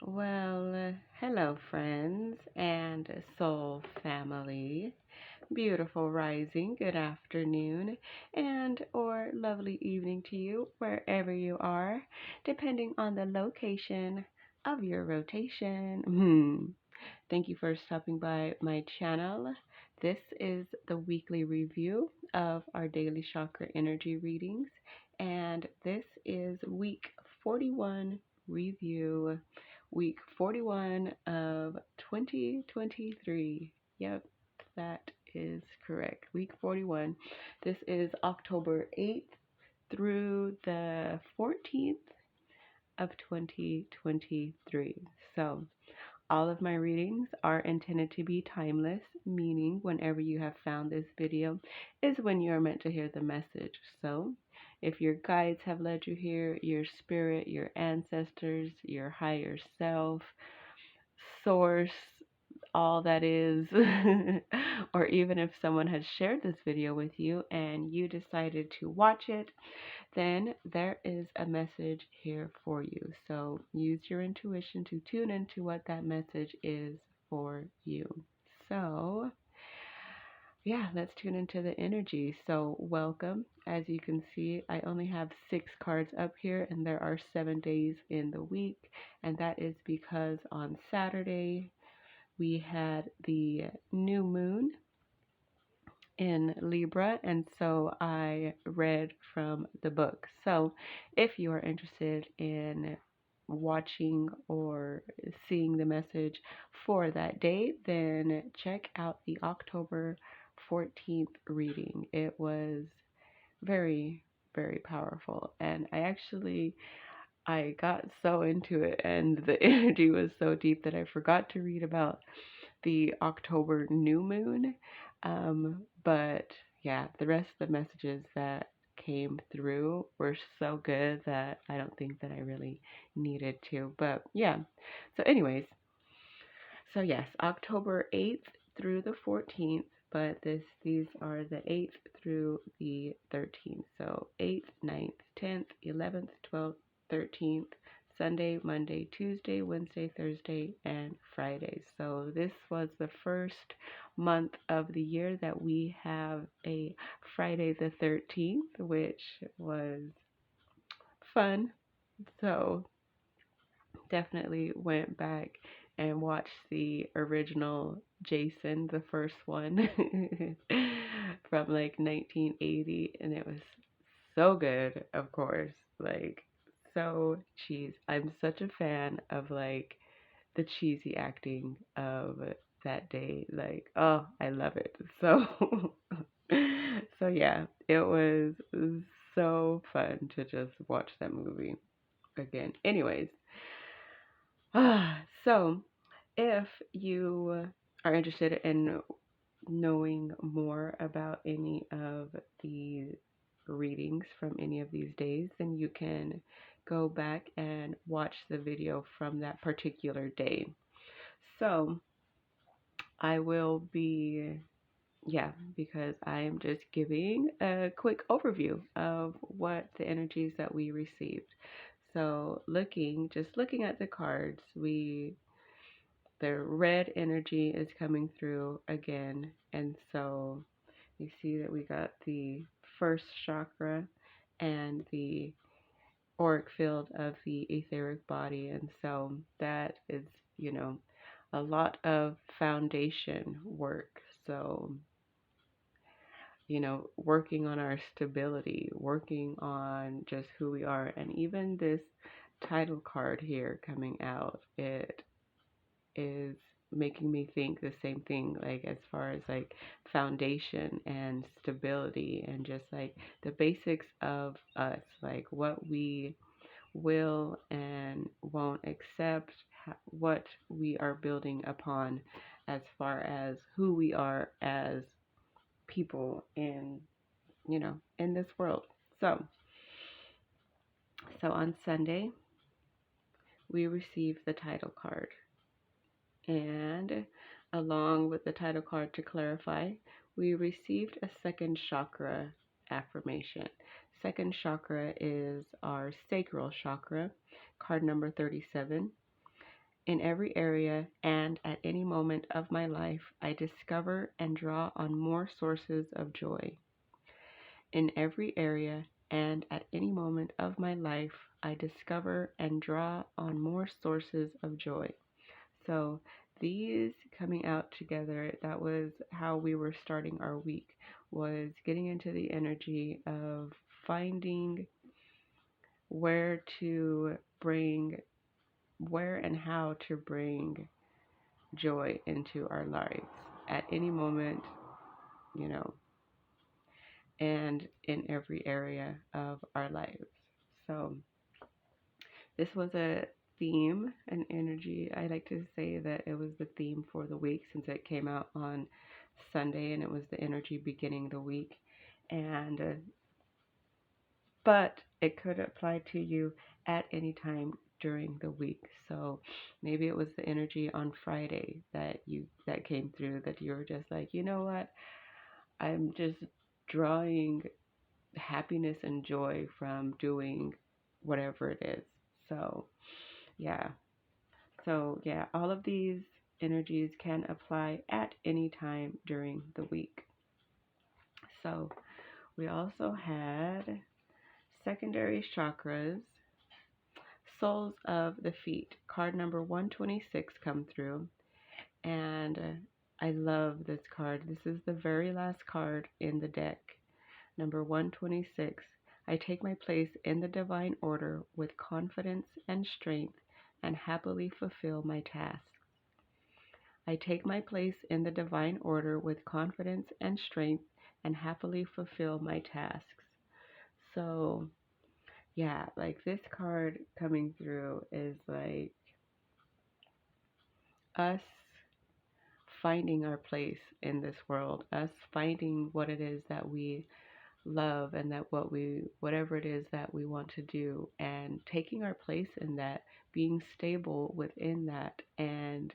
Hello, friends and soul family. Beautiful rising, good afternoon, and or lovely evening to you wherever you are, depending on the location of your rotation. Thank you for stopping by my channel. This is the weekly review of our daily chakra energy readings, and this is week 41 review, week 41 of 2023. Yep, that is correct. Week 41. This is October 8th through the 14th of 2023. So, all of my readings are intended to be timeless, meaning whenever you have found this video is when you are meant to hear the message. So, if your guides have led you here, your spirit, your ancestors, your higher self, source, all that is, or even if someone has shared this video with you and you decided to watch it, then there is a message here for you. So use your intuition to tune into what that message is for you. So, yeah, let's tune into the energy. So, welcome. As you can see, I only have 6 cards up here, and there are 7 days in the week, and that is because on Saturday we had the new moon in Libra, and so I read from the book. So, if you are interested in watching or seeing the message for that day, then check out the October 14th reading. It was very, very powerful, and I got so into it, and the energy was so deep that I forgot to read about the October new moon. But yeah, the rest of the messages that came through were so good that I don't think that I really needed to. But yeah, so, anyways, so yes, October 8th through the 14th, but these are the 8th through the 13th. So 8th, 9th, 10th, 11th, 12th, 13th, Sunday, Monday, Tuesday, Wednesday, Thursday, and Friday. So this was the first month of the year that we have a Friday the 13th, which was fun. So definitely went back and watched the original Jason, the first one from like 1980, and it was so good, of course. Like, so cheese. I'm such a fan of like the cheesy acting of that day. Like, oh, I love it. So, so yeah, it was so fun to just watch that movie again. Anyways, so, if you are interested in knowing more about any of the readings from any of these days, then you can go back and watch the video from that particular day. So, I will be, yeah, because I am just giving a quick overview of what the energies that we received. So, just looking at the cards, the red energy is coming through again. And so you see that we got the first chakra and the auric field of the etheric body. And so that is, you know, a lot of foundation work. So, working on our stability, working on just who we are. And even this title card here coming out, it is making me think the same thing, like as far as like foundation and stability and just like the basics of us, like what we will and won't accept, what we are building upon as far as who we are as people in this world. So on Sunday we received the title card. And along with the title card to clarify, we received a second chakra affirmation. Second chakra is our sacral chakra, card number 37. In every area and at any moment of my life, I discover and draw on more sources of joy. In every area and at any moment of my life, I discover and draw on more sources of joy. So, these coming out together, that was how we were starting our week, was getting into the energy of finding where to bring, where and how to bring joy into our lives at any moment, you know, and in every area of our lives. So, this was a theme, an energy. I like to say that it was the theme for the week since it came out on Sunday and it was the energy beginning the week. And but it could apply to you at any time during the week. So maybe it was the energy on Friday that came through that you were just like, you know what? I'm just drawing happiness and joy from doing whatever it is. So, yeah. So, yeah, all of these energies can apply at any time during the week. So, we also had secondary chakras, soles of the feet. Card number 126 come through, and I love this card. This is the very last card in the deck. Number 126. I take my place in the divine order with confidence and strength and happily fulfill my tasks. I take my place in the divine order with confidence and strength and happily fulfill my tasks. So, yeah, like this card coming through is like us finding our place in this world, us finding what it is that we love and that whatever it is that we want to do and taking our place in that, being stable within that, and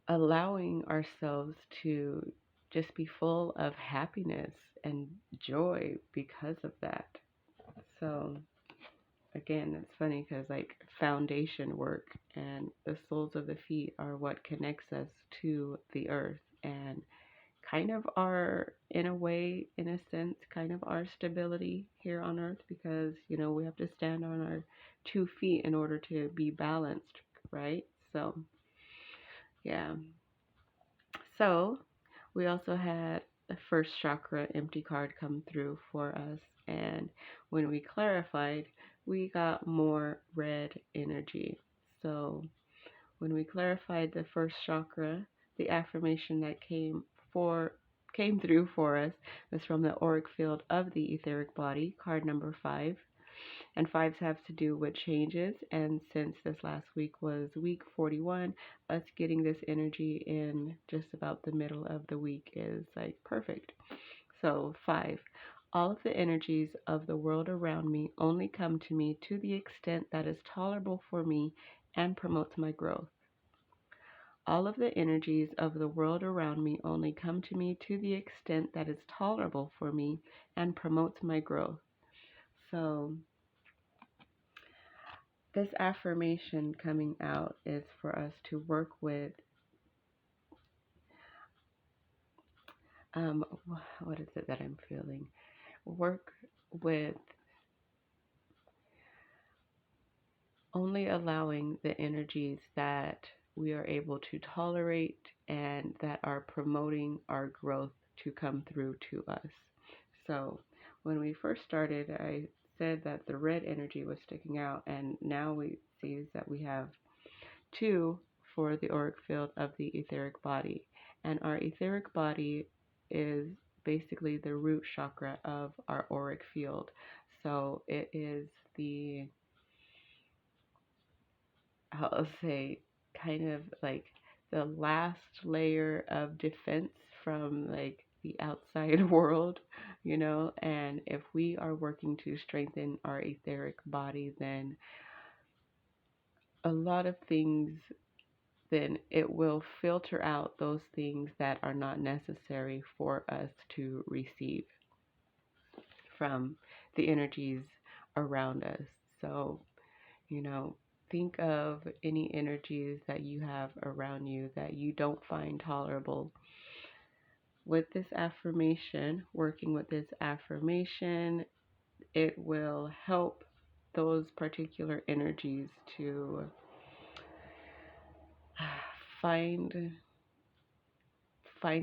allowing ourselves to just be full of happiness and joy because of that. So again, it's funny because like foundation work and the soles of the feet are what connects us to the earth and kind of our, in a way, in a sense, kind of our stability here on earth because, we have to stand on our 2 feet in order to be balanced, right? So, yeah. So, we also had the first chakra empty card come through for us. And when we clarified, we got more red energy. So, when we clarified the first chakra, the affirmation that came through for us was from the auric field of the etheric body, card number 5. And fives have to do with changes. And since this last week was week 41, us getting this energy in just about the middle of the week is like perfect. So, 5. All of the energies of the world around me only come to me to the extent that is tolerable for me and promotes my growth. All of the energies of the world around me only come to me to the extent that is tolerable for me and promotes my growth. So, this affirmation coming out is for us to work with, what is it that I'm feeling? Work with only allowing the energies that we are able to tolerate and that are promoting our growth to come through to us. So when we first started, I said that the red energy was sticking out, and now we see that we have 2 for the auric field of the etheric body. And our etheric body is basically the root chakra of our auric field. So it is I'll say, kind of like the last layer of defense from like the outside world, and if we are working to strengthen our etheric body, then a lot of things, then it will filter out those things that are not necessary for us to receive from the energies around us. So, you know, think of any energies that you have around you that you don't find tolerable. With this affirmation, working with this affirmation, it will help those particular energies to find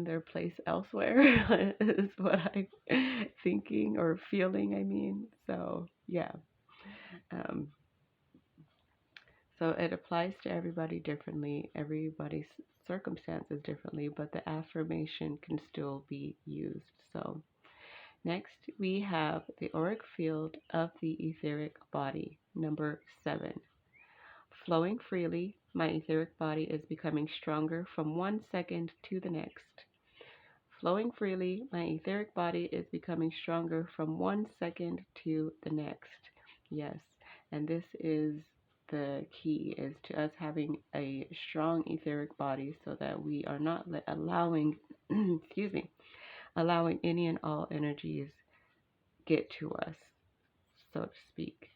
their place elsewhere is what I'm thinking or feeling, I mean. So yeah. um, so it applies to everybody differently, everybody's circumstances differently, but the affirmation can still be used. So next we have the auric field of the etheric body, number 7. Flowing freely, my etheric body is becoming stronger from one second to the next. Flowing freely, my etheric body is becoming stronger from one second to the next. Yes, and this is the key, is to us having a strong etheric body so that we are not allowing, excuse me, allowing any and all energies get to us, so to speak.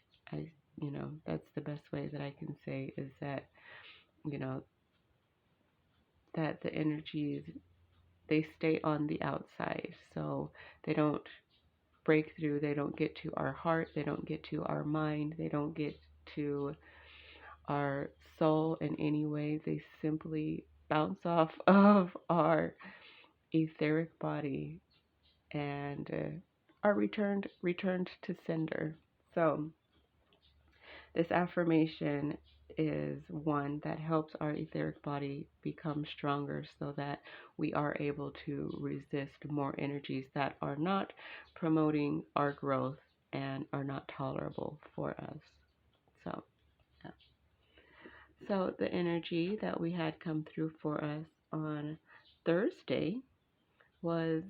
That's the best way that I can say, is that, you know, that the energies, they stay on the outside, so they don't break through, they don't get to our heart, they don't get to our mind, they don't get to our soul in any way. They simply bounce off of our etheric body and are returned to sender. So this affirmation is one that helps our etheric body become stronger so that we are able to resist more energies that are not promoting our growth and are not tolerable for us. So, yeah. So the energy that we had come through for us on Thursday was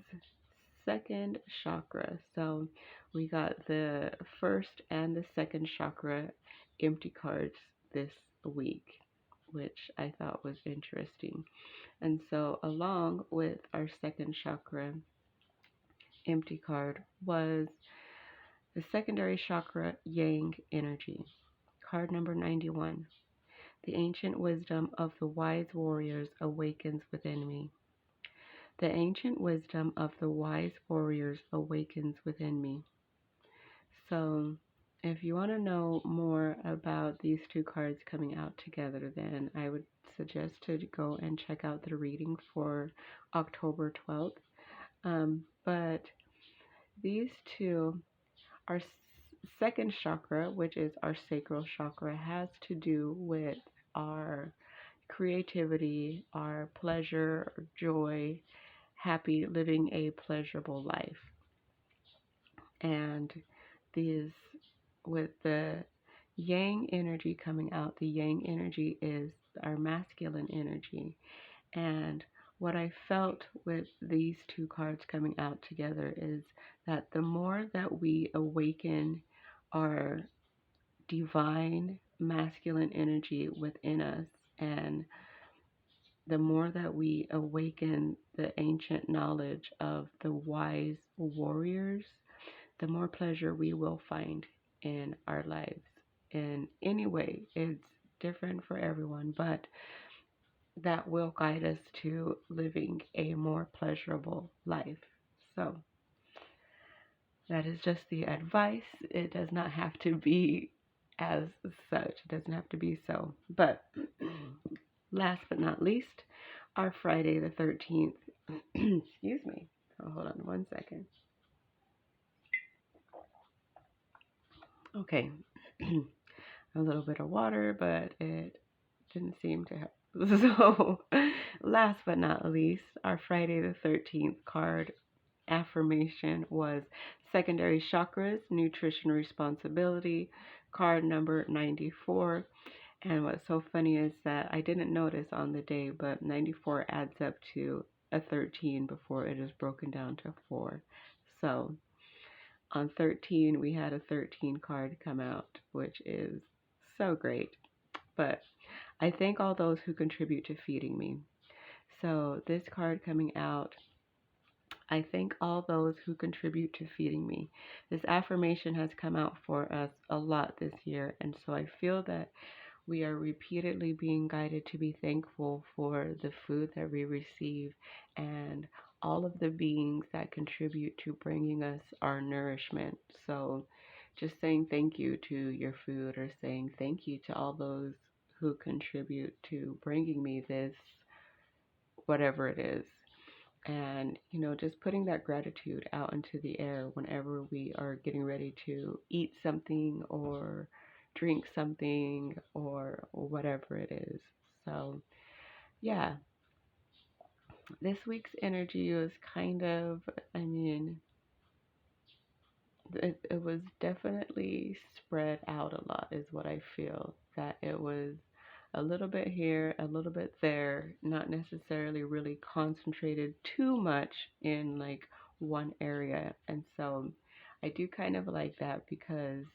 second chakra. So we got the first and the second chakra empty cards this week, which I thought was interesting. And so along with our second chakra empty card was the secondary chakra yang energy. Card number 91. The ancient wisdom of the wise warriors awakens within me. The ancient wisdom of the wise warriors awakens within me. So, if you want to know more about these two cards coming out together, then I would suggest to go and check out the reading for October 12th. But these two, our second chakra, which is our sacral chakra, has to do with our creativity, our pleasure, joy, happy, living a pleasurable life. And these, with the yang energy coming out, the yang energy is our masculine energy. And what I felt with these two cards coming out together is that the more that we awaken our divine masculine energy within us, and the more that we awaken the ancient knowledge of the wise warriors, the more pleasure we will find in our lives. In any way, it's different for everyone, but that will guide us to living a more pleasurable life. So that is just the advice. It does not have to be as such. It doesn't have to be so. But last but not least, our Friday the 13th, excuse me. Oh, hold on one second. Okay. A little bit of water, but it didn't seem to help. So, last but not least, our Friday the 13th card affirmation was secondary chakras, nutrition responsibility, card number 94. And what's so funny is that I didn't notice on the day, but 94 adds up to a 13 before it is broken down to 4. So on 13, we had a 13 card come out, which is so great. But I thank all those who contribute to feeding me. So this card coming out, I thank all those who contribute to feeding me. This affirmation has come out for us a lot this year, and so I feel that we are repeatedly being guided to be thankful for the food that we receive and all of the beings that contribute to bringing us our nourishment. So, just saying thank you to your food or saying thank you to all those who contribute to bringing me this, whatever it is. And, just putting that gratitude out into the air whenever we are getting ready to eat something or drink something or whatever it is. So, yeah, this week's energy was kind of, I mean, it was definitely spread out a lot, is what I feel. That it was a little bit here, a little bit there, not necessarily really concentrated too much in like one area. And so I do kind of like that because,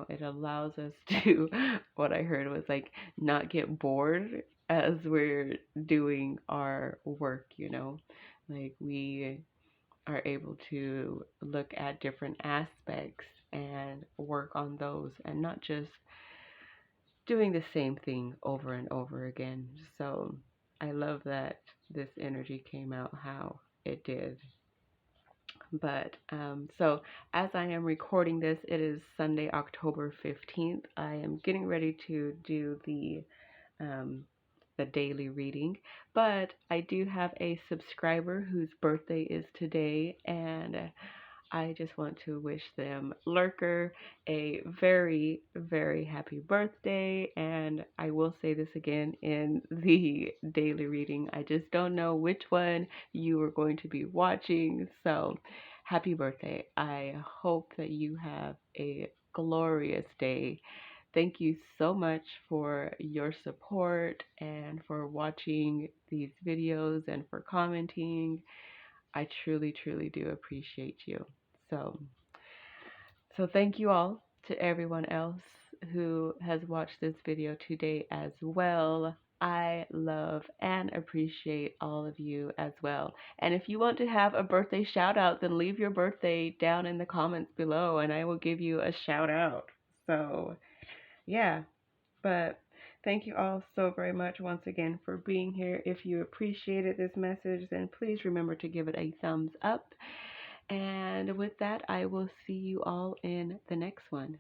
it allows us to, what I heard was like, not get bored as we're doing our work. Like we are able to look at different aspects and work on those and not just doing the same thing over and over again. So I love that this energy came out how it did. But so as I am recording this, it is Sunday, October 15th. I am getting ready to do um, the daily reading, but I do have a subscriber whose birthday is today, and I just want to wish them, Lurker, a very, very happy birthday. And I will say this again in the daily reading. I just don't know which one you are going to be watching. So happy birthday. I hope that you have a glorious day. Thank you so much for your support and for watching these videos and for commenting. I truly, truly do appreciate you. So, so thank you all to everyone else who has watched this video today as well. I love and appreciate all of you as well. And if you want to have a birthday shout out, then leave your birthday down in the comments below and I will give you a shout out. So, yeah. But thank you all so very much once again for being here. If you appreciated this message, then please remember to give it a thumbs up. And with that, I will see you all in the next one.